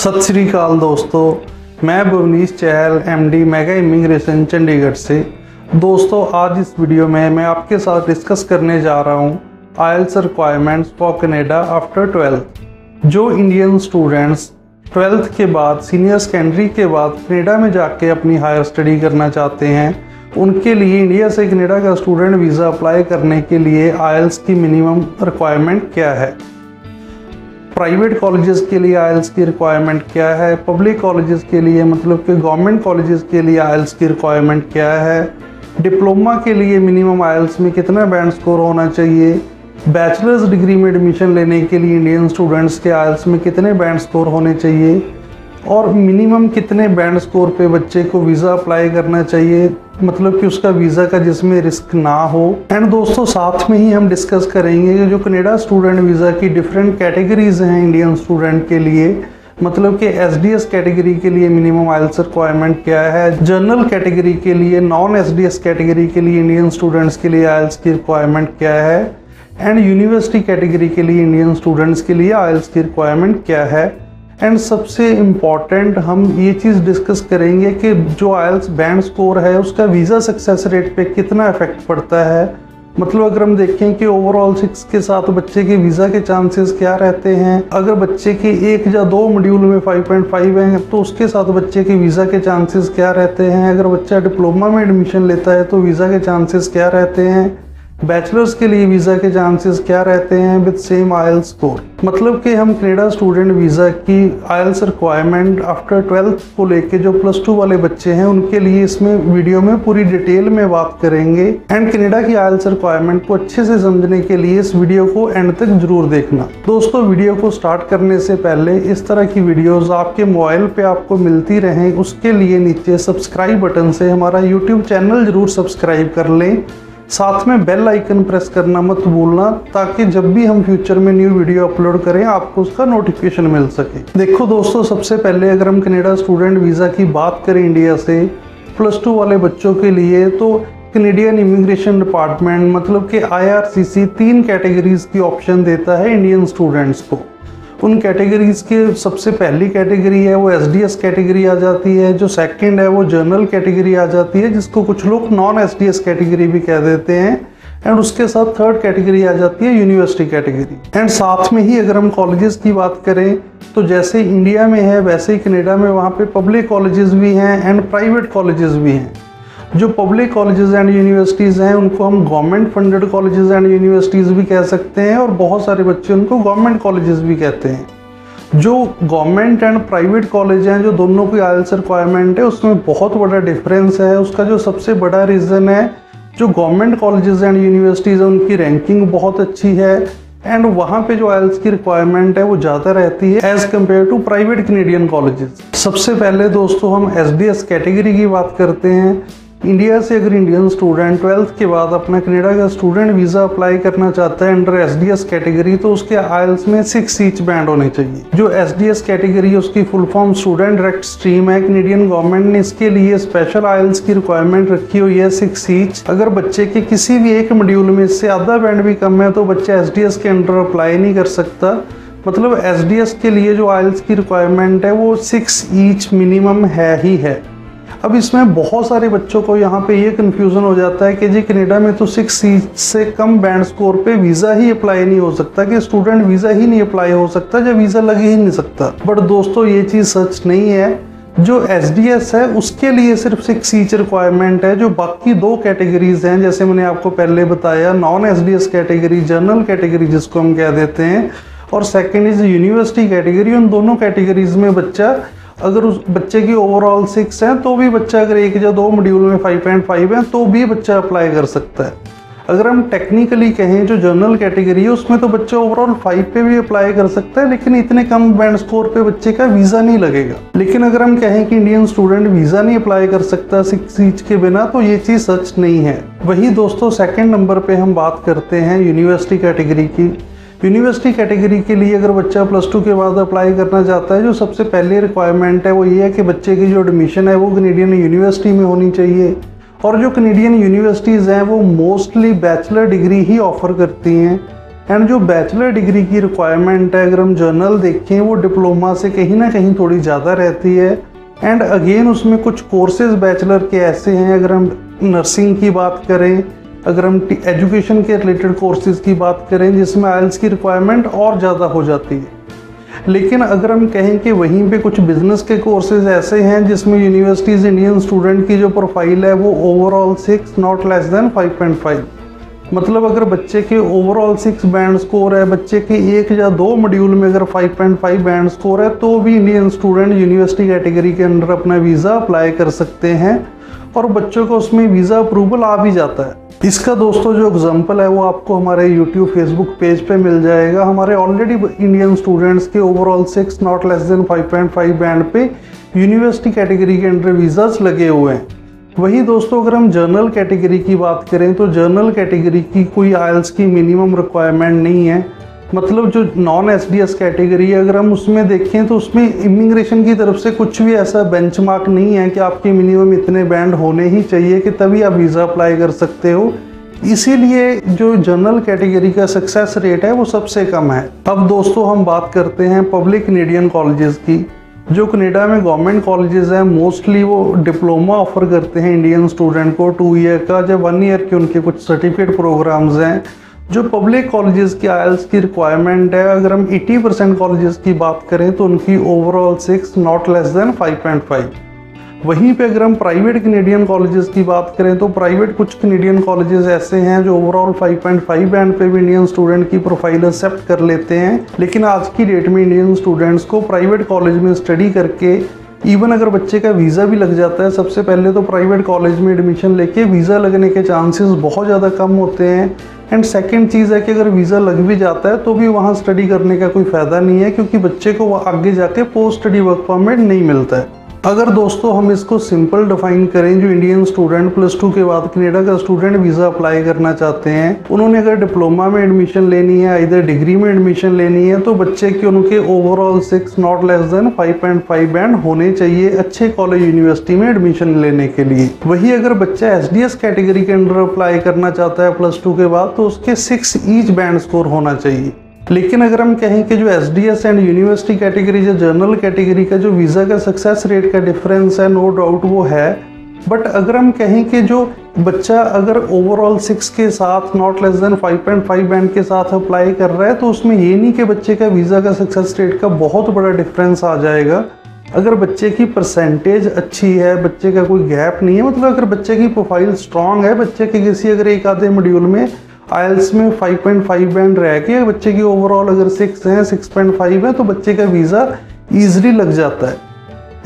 सत श्री अकाल दोस्तों, मैं भुवनीश चहल एमडी मेगा इमिग्रेशन चंडीगढ़ से। दोस्तों, आज इस वीडियो में मैं आपके साथ डिस्कस करने जा रहा हूं आइल्स रिक्वायरमेंट्स फॉर कनाडा आफ्टर 12। जो इंडियन स्टूडेंट्स 12th के बाद सीनियर सेकेंडरी के बाद कनाडा में जाके अपनी हायर स्टडी करना चाहते हैं, उनके लिए इंडिया से कनाडा का स्टूडेंट वीज़ा अप्लाई करने के लिए आइल्स की मिनिमम रिक्वायरमेंट क्या है, प्राइवेट कॉलेजेस के लिए आइल्स की रिक्वायरमेंट क्या है, पब्लिक कॉलेजेस के लिए मतलब कि गवर्नमेंट कॉलेजेस के लिए आइल्स की रिक्वायरमेंट क्या है, डिप्लोमा के लिए मिनिमम आइल्स में कितना बैंड स्कोर होना चाहिए, बैचलर्स डिग्री में एडमिशन लेने के लिए इंडियन स्टूडेंट्स के आइल्स में कितने बैंड स्कोर होने चाहिए और मिनिमम कितने बैंड स्कोर पे बच्चे को वीज़ा अप्लाई करना चाहिए, मतलब कि उसका वीज़ा का जिसमें रिस्क ना हो। एंड दोस्तों, साथ में ही हम डिस्कस करेंगे कि जो कनाडा स्टूडेंट वीज़ा की डिफरेंट कैटेगरीज हैं इंडियन स्टूडेंट के लिए, मतलब कि एसडीएस कैटेगरी के लिए मिनिमम आइल्स रिक्वायरमेंट क्या है, जनरल कैटेगरी के लिए, नॉन एसडीएस कैटेगरी के लिए इंडियन स्टूडेंट्स के लिए आइल्स की रिक्वायरमेंट क्या है, एंड यूनिवर्सिटी कैटेगरी के लिए इंडियन स्टूडेंट्स के लिए आइल्स की रिक्वायरमेंट क्या है। एंड सबसे इम्पॉर्टेंट हम ये चीज़ डिस्कस करेंगे कि जो आइल्स बैंड स्कोर है उसका वीज़ा सक्सेस रेट पे कितना इफेक्ट पड़ता है। मतलब अगर हम देखें कि ओवरऑल 6 के साथ बच्चे के वीज़ा के चांसेस क्या रहते हैं, अगर बच्चे के 1 या 2 मॉड्यूल में 5.5 हैं तो उसके साथ बच्चे के वीज़ा के चांसेस क्या रहते हैं, अगर बच्चा डिप्लोमा में एडमिशन लेता है तो वीज़ा के चांसेस क्या रहते हैं, बैचलर्स के लिए वीज़ा के चांसेस क्या रहते हैं विद सेम आइल्स स्कोर। मतलब कि हम कनाडा स्टूडेंट वीज़ा की आइल्स रिक्वायरमेंट आफ्टर 12th को लेके जो +2 वाले बच्चे हैं उनके लिए इसमें वीडियो में पूरी डिटेल में बात करेंगे। एंड कनाडा की आइल्स रिक्वायरमेंट को अच्छे से समझने के लिए इस वीडियो को एंड तक जरूर देखना। दोस्तों, वीडियो को स्टार्ट करने से पहले इस तरह की वीडियोज आपके मोबाइल पे आपको मिलती रहें, उसके लिए नीचे सब्सक्राइब बटन से हमारा यूट्यूब चैनल जरूर सब्सक्राइब कर लें। साथ में बेल आइकन प्रेस करना मत भूलना, ताकि जब भी हम फ्यूचर में न्यू वीडियो अपलोड करें आपको उसका नोटिफिकेशन मिल सके। देखो दोस्तों, सबसे पहले अगर हम कनाडा स्टूडेंट वीज़ा की बात करें इंडिया से +2 वाले बच्चों के लिए, तो कनेडियन इमिग्रेशन डिपार्टमेंट मतलब कि IRCC 3 कैटेगरीज की ऑप्शन देता है इंडियन स्टूडेंट्स को। उन कैटेगरीज के सबसे पहली कैटेगरी है वो एसडीएस कैटेगरी आ जाती है, जो सेकंड है वो जनरल कैटेगरी आ जाती है जिसको कुछ लोग नॉन एसडीएस कैटेगरी भी कह देते हैं, एंड उसके साथ थर्ड कैटेगरी आ जाती है यूनिवर्सिटी कैटेगरी। एंड साथ में ही अगर हम कॉलेजेस की बात करें तो जैसे इंडिया में है वैसे ही कनाडा में वहाँ पे पब्लिक कॉलेजेस भी हैं एंड प्राइवेट कॉलेजेस भी हैं। जो पब्लिक कॉलेजेस एंड यूनिवर्सिटीज़ हैं उनको हम government funded colleges and universities भी कह सकते हैं, और बहुत सारे बच्चे उनको गवर्नमेंट कॉलेजेस भी कहते हैं। जो गवर्नमेंट एंड प्राइवेट कॉलेज हैं, जो दोनों की आइल्स रिक्वायरमेंट है उसमें बहुत बड़ा डिफरेंस है। उसका जो सबसे बड़ा रीज़न है, जो गवर्नमेंट कॉलेजेस एंड यूनिवर्सिटीज़ हैं उनकी रैंकिंग बहुत अच्छी है एंड वहाँ पे जो आइल्स की रिक्वायरमेंट है वो ज़्यादा रहती है as compare to private Canadian colleges. सबसे पहले दोस्तों हम एसडीएस कैटेगरी की बात करते हैं। इंडिया से अगर इंडियन स्टूडेंट 12th के बाद अपना कनाडा का स्टूडेंट वीज़ा अप्लाई करना चाहता है अंडर एसडीएस कैटेगरी, तो उसके आइल्स में 6 ईच बैंड होने चाहिए। जो एसडीएस कैटेगरी उसकी full form student direct stream है। कनेडियन गवर्नमेंट ने इसके लिए स्पेशल आइल्स की रिक्वायरमेंट रखी हुई है 6 ईच। अगर बच्चे के किसी भी एक मॉड्यूल में इससे आधा बैंड भी कम है तो बच्चा एसडीएस के अंडर अप्लाई नहीं कर सकता। मतलब एसडीएस के लिए जो आइल्स की रिक्वायरमेंट है वो 6 ईच मिनिमम है ही है। अब इसमें बहुत सारे बच्चों को यहाँ पे ये कन्फ्यूज़न हो जाता है कि जी कनाडा में तो 6 से कम बैंड स्कोर पे वीज़ा ही अप्लाई नहीं हो सकता, कि स्टूडेंट वीज़ा ही नहीं अप्लाई हो सकता या वीज़ा लग ही नहीं सकता। बट दोस्तों, ये चीज़ सच नहीं है। जो एसडीएस है उसके लिए सिर्फ 6 ईच रिक्वायरमेंट है। जो बाकी 2 कैटेगरीज हैं, जैसे मैंने आपको पहले बताया, non SDS category, general category जिसको हम कह देते हैं, और सेकेंड इज यूनिवर्सिटी कैटेगरी। उन दोनों कैटेगरीज में बच्चा, अगर उस बच्चे की ओवरऑल 6 है तो भी बच्चा, अगर 1 या 2 मॉड्यूल में 5.5 है तो भी बच्चा अप्लाई कर सकता है। अगर हम टेक्निकली कहें, जो जनरल कैटेगरी है उसमें तो बच्चा ओवरऑल 5 पे भी अप्लाई कर सकता है, लेकिन इतने कम बैंड स्कोर पे बच्चे का वीज़ा नहीं लगेगा। लेकिन अगर हम कहें कि इंडियन स्टूडेंट वीज़ा नहीं अप्लाई कर सकता 6 ईच के बिना, तो ये चीज़ सच नहीं है। वही दोस्तों, सेकेंड नंबर पे हम बात करते हैं यूनिवर्सिटी कैटेगरी की। यूनिवर्सिटी कैटेगरी के लिए अगर बच्चा +2 के बाद अप्लाई करना चाहता है, जो सबसे पहले रिक्वायरमेंट है वो ये है कि बच्चे की जो एडमिशन है वो कनेडियन यूनिवर्सिटी में होनी चाहिए, और जो कनेडियन यूनिवर्सिटीज़ हैं वो मोस्टली बैचलर डिग्री ही ऑफर करती हैं। एंड जो बैचलर डिग्री की रिक्वायरमेंट है, अगर हम जर्नल देखें, वो डिप्लोमा से कहीं ना कहीं थोड़ी ज़्यादा रहती है। एंड अगेन उसमें कुछ कोर्सेज बैचलर के ऐसे हैं, अगर हम नर्सिंग की बात करें, अगर हम एजुकेशन के रिलेटेड कोर्सेज की बात करें, जिसमें आइल्स की रिक्वायरमेंट और ज़्यादा हो जाती है। लेकिन अगर हम कहें कि वहीं पे कुछ बिजनेस के कोर्सेज ऐसे हैं जिसमें यूनिवर्सिटीज़ इंडियन स्टूडेंट की जो प्रोफाइल है वो ओवरऑल 6 नॉट लेस देन 5.5, मतलब अगर बच्चे के ओवरऑल 6 बैंड स्कोर है, बच्चे के 1 या 2 मॉड्यूल में अगर 5.5 बैंड स्कोर है, तो भी इंडियन स्टूडेंट यूनिवर्सिटी कैटेगरी के अंडर अपना वीज़ा अप्लाई कर सकते हैं और बच्चों को उसमें वीज़ा अप्रूवल आ भी जाता है। इसका दोस्तों जो एग्जांपल है वो आपको हमारे यूट्यूब फेसबुक पेज पे मिल जाएगा। हमारे ऑलरेडी इंडियन स्टूडेंट्स के overall 6 not less than 5.5 band पे यूनिवर्सिटी कैटेगरी के अंडर वीज़ास लगे हुए हैं। वही दोस्तों अगर हम जर्नल कैटेगरी की बात करें तो जर्नल कैटेगरी की कोई आइल्स की मिनिमम रिक्वायरमेंट नहीं है। मतलब जो नॉन एसडीएस कैटेगरी है, अगर हम उसमें देखें तो उसमें इमिग्रेशन की तरफ से कुछ भी ऐसा बेंचमार्क नहीं है कि आपके मिनिमम इतने बैंड होने ही चाहिए कि तभी आप वीज़ा अप्लाई कर सकते हो। इसीलिए जो जनरल कैटेगरी का सक्सेस रेट है वो सबसे कम है। अब दोस्तों हम बात करते हैं पब्लिक कैनेडियन कॉलेजेस की। जो कनाडा में गवर्नमेंट कॉलेजेस हैं मोस्टली वो डिप्लोमा ऑफर करते हैं इंडियन स्टूडेंट को 2 ईयर का, जब 1 ईयर के उनके कुछ सर्टिफिकेट प्रोग्राम्स हैं। जो पब्लिक कॉलेजेस की आइल्स की रिक्वायरमेंट है, अगर हम 80% कॉलेजेस की बात करें तो उनकी ओवरऑल 6 नॉट लेस देन 5.5। वहीं पे अगर हम प्राइवेट कैनेडियन कॉलेजेस की बात करें तो प्राइवेट कुछ कैनेडियन कॉलेजेस ऐसे हैं जो ओवरऑल 5.5 बैंड पे भी इंडियन स्टूडेंट की प्रोफाइल एक्सेप्ट कर लेते हैं। लेकिन आज की डेट में इंडियन स्टूडेंट्स को प्राइवेट कॉलेज में स्टडी करके इवन अगर बच्चे का वीज़ा भी लग जाता है, सबसे पहले तो प्राइवेट कॉलेज में एडमिशन लेके वीज़ा लगने के चांसेस बहुत ज़्यादा कम होते हैं। एंड सेकंड चीज़ है कि अगर वीज़ा लग भी जाता है तो भी वहाँ स्टडी करने का कोई फ़ायदा नहीं है, क्योंकि बच्चे को आगे जाके पोस्ट स्टडी वर्क परमिट नहीं मिलता है। अगर दोस्तों हम इसको सिंपल डिफाइन करें, जो इंडियन स्टूडेंट +2 के बाद कनाडा का स्टूडेंट वीज़ा अप्लाई करना चाहते हैं, उन्होंने अगर डिप्लोमा में एडमिशन लेनी है, इधर डिग्री में एडमिशन लेनी है, तो बच्चे के उनके overall 6 not less than 5.5 band होने चाहिए अच्छे कॉलेज यूनिवर्सिटी में एडमिशन लेने के लिए। वही अगर बच्चा एसडीएस कैटेगरी के अंडर अप्लाई करना चाहता है +2 के बाद, तो उसके 6 ईच बैंड स्कोर होना चाहिए। लेकिन अगर हम कहें कि जो एसडीएस एंड यूनिवर्सिटी कैटेगरी, जो जनरल कैटेगरी का जो वीज़ा का सक्सेस रेट का डिफरेंस है, नो डाउट वो है। बट अगर हम कहें कि जो बच्चा अगर ओवरऑल 6 के साथ नॉट लेस देन 5.5 बैंड के साथ अप्लाई कर रहा है, तो उसमें ये नहीं कि बच्चे का वीज़ा का सक्सेस रेट का बहुत बड़ा डिफरेंस आ जाएगा। अगर बच्चे की परसेंटेज अच्छी है, बच्चे का कोई गैप नहीं है, मतलब अगर बच्चे की प्रोफाइल स्ट्रांग है, बच्चे के किसी अगर एक आधे मॉड्यूल में आइल्स में 5.5 बैंड रह के बच्चे की ओवरऑल अगर 6 है, 6.5 है, तो बच्चे का वीज़ा ईजिली लग जाता है।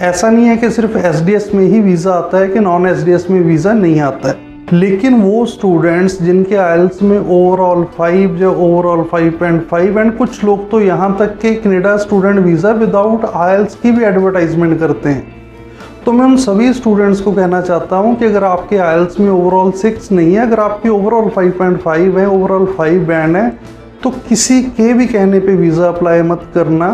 ऐसा नहीं है कि सिर्फ एसडीएस में ही वीज़ा आता है कि नॉन एसडीएस में वीज़ा नहीं आता है। लेकिन वो स्टूडेंट्स जिनके आइल्स में ओवरऑल 5 या ओवरऑल 5.5, एंड कुछ लोग तो यहाँ तक कि कनाडा स्टूडेंट वीज़ा विदाउट आइल्स की भी एडवर्टाइजमेंट करते हैं। तो मैं उन सभी स्टूडेंट्स को कहना चाहता हूं कि अगर आपके आइल्स में ओवरऑल 6 नहीं है, अगर आपकी ओवरऑल 5.5 है, ओवरऑल 5 बैंड है, तो किसी के भी कहने पे वीज़ा अप्लाई मत करना,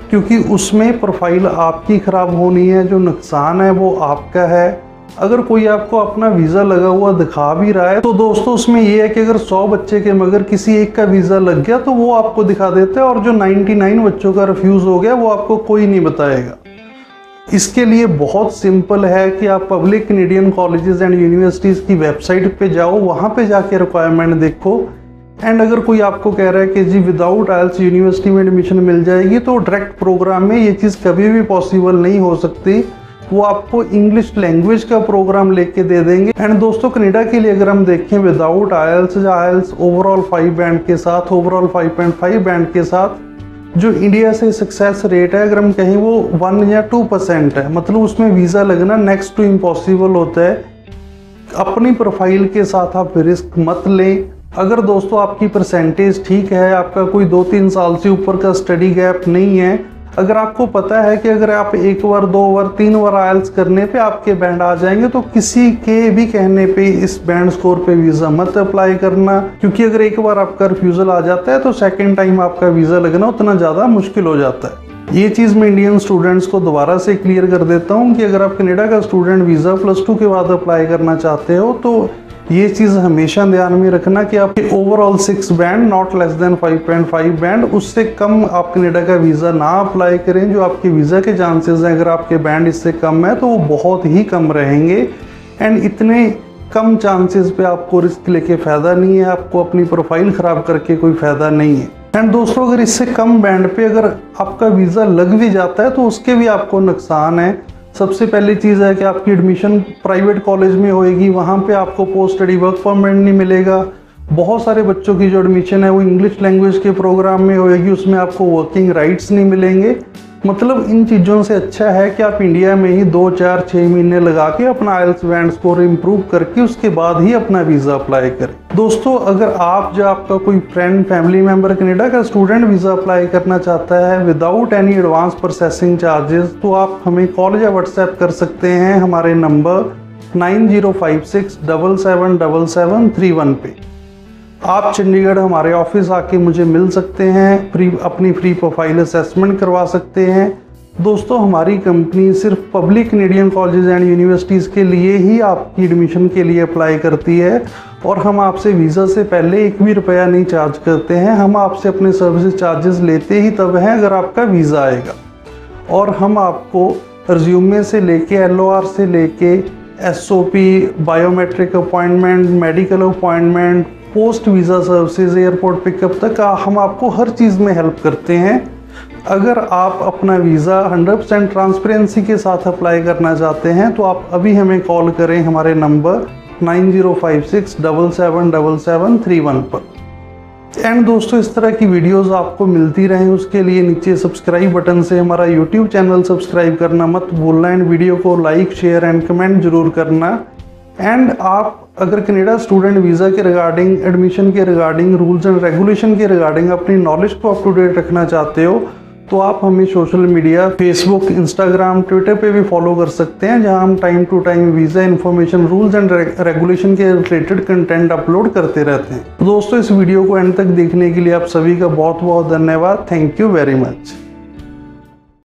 क्योंकि उसमें प्रोफाइल आपकी ख़राब होनी है, जो नुकसान है वो आपका है। अगर कोई आपको अपना वीज़ा लगा हुआ दिखा भी रहा है तो दोस्तों उसमें ये है कि अगर 100 बच्चे के मगर किसी एक का वीज़ा लग गया तो वो आपको दिखा देते हैं, और जो 99 बच्चों का रिफ्यूज़ हो गया वो आपको कोई नहीं बताएगा। इसके लिए बहुत सिंपल है कि आप public Canadian colleges and universities की वेबसाइट पे जाओ, वहाँ पे जाके रिक्वायरमेंट देखो। एंड अगर कोई आपको कह रहा है कि जी विदाउट आइल्स यूनिवर्सिटी में एडमिशन मिल जाएगी, तो डायरेक्ट प्रोग्राम में ये चीज़ कभी भी पॉसिबल नहीं हो सकती। वो आपको इंग्लिश लैंग्वेज का प्रोग्राम लेके दे देंगे। एंड दोस्तों कनाडा के लिए अगर हम देखें विदाउट आइल्स या आइल्स ओवरऑल 5 बैंड के साथ, ओवरऑल 5.5 बैंड के साथ, जो इंडिया से सक्सेस रेट है अगर हम कहें वो 1 या 2% है, मतलब उसमें वीज़ा लगना नेक्स्ट टू इम्पॉसिबल होता है। अपनी प्रोफाइल के साथ आप रिस्क मत लें। अगर दोस्तों आपकी परसेंटेज ठीक है, आपका कोई 2-3 साल से ऊपर का स्टडी गैप नहीं है, अगर आपको पता है कि अगर आप 1 बार 2 बार 3 बार आइल्स करने पे आपके बैंड आ जाएंगे, तो किसी के भी कहने पे इस बैंड स्कोर पे वीज़ा मत अप्लाई करना, क्योंकि अगर एक बार आपका रिफ्यूज़ल आ जाता है तो सेकंड टाइम आपका वीज़ा लगना उतना ज़्यादा मुश्किल हो जाता है। ये चीज़ मैं इंडियन स्टूडेंट्स को दोबारा से क्लियर कर देता हूँ कि अगर आप कनाडा का स्टूडेंट वीज़ा +2 के बाद अप्लाई करना चाहते हो तो ये चीज़ हमेशा ध्यान में रखना कि आपके overall 6 band not less than 5.5 band, उससे कम आप कनाडा का वीज़ा ना अप्लाई करें। जो आपके वीज़ा के चांसेस हैं अगर आपके बैंड इससे कम है तो वो बहुत ही कम रहेंगे। एंड इतने कम चांसेस पे आपको रिस्क लेके फ़ायदा नहीं है, आपको अपनी प्रोफाइल ख़राब करके कोई फ़ायदा नहीं है। एंड दोस्तों अगर इससे कम बैंड पे अगर आपका वीज़ा लग भी जाता है तो उसके भी आपको नुकसान है। सबसे पहली चीज़ है कि आपकी एडमिशन प्राइवेट कॉलेज में होएगी, वहाँ पे आपको पोस्ट स्टडी वर्क परमिट नहीं मिलेगा। बहुत सारे बच्चों की जो एडमिशन है वो इंग्लिश लैंग्वेज के प्रोग्राम में होएगी, उसमें आपको वर्किंग राइट्स नहीं मिलेंगे। मतलब इन चीज़ों से अच्छा है कि आप इंडिया में ही 2, 4, 6 महीने लगा के अपना आइल्स बैंड स्कोर इम्प्रूव करके उसके बाद ही अपना वीज़ा अप्लाई करें। दोस्तों अगर आप या आपका कोई फ्रेंड फैमिली मेम्बर कनाडा का स्टूडेंट वीज़ा अप्लाई करना चाहता है without any advance processing charges तो आप हमें कॉल या व्हाट्सएप कर सकते हैं हमारे नंबर 9056777731 पे। आप चंडीगढ़ हमारे ऑफिस आके मुझे मिल सकते हैं, अपनी फ्री प्रोफाइल असेसमेंट करवा सकते हैं। दोस्तों हमारी कंपनी सिर्फ public Canadian college and universities के लिए ही आपकी एडमिशन के लिए अप्लाई करती है और हम आपसे वीज़ा से पहले 1 भी रुपया नहीं चार्ज करते हैं। हम आपसे अपने सर्विस चार्जेस लेते ही तब हैं अगर आपका वीज़ा आएगा। और हम आपको रिज्यूमे से लेके LOR से लेके SOP, biometric appointment, medical appointment, post visa services, airport pickup तक हम आपको हर चीज़ में हेल्प करते हैं। अगर आप अपना वीज़ा 100% ट्रांसपेरेंसी के साथ अप्लाई करना चाहते हैं तो आप अभी हमें कॉल करें हमारे नंबर 9056777731 पर। एंड दोस्तों इस तरह की वीडियोस आपको मिलती रहें उसके लिए नीचे सब्सक्राइब बटन से हमारा यूट्यूब चैनल सब्सक्राइब करना मत भूलना। एंड वीडियो को लाइक, शेयर एंड कमेंट जरूर करना। एंड आप अगर कनाडा स्टूडेंट वीज़ा के रिगार्डिंग, एडमिशन के रिगार्डिंग, रूल्स एंड रेगुलेशन के रिगार्डिंग अपनी नॉलेज को अप टू डेट रखना चाहते हो तो आप हमें social media Facebook, Instagram, Twitter पे भी फॉलो कर सकते हैं जहां हम time to time visa information, rules and regulation के रिलेटेड कंटेंट अपलोड करते रहते हैं। दोस्तों इस वीडियो को एंड तक देखने के लिए आप सभी का बहुत बहुत धन्यवाद। Thank you very much.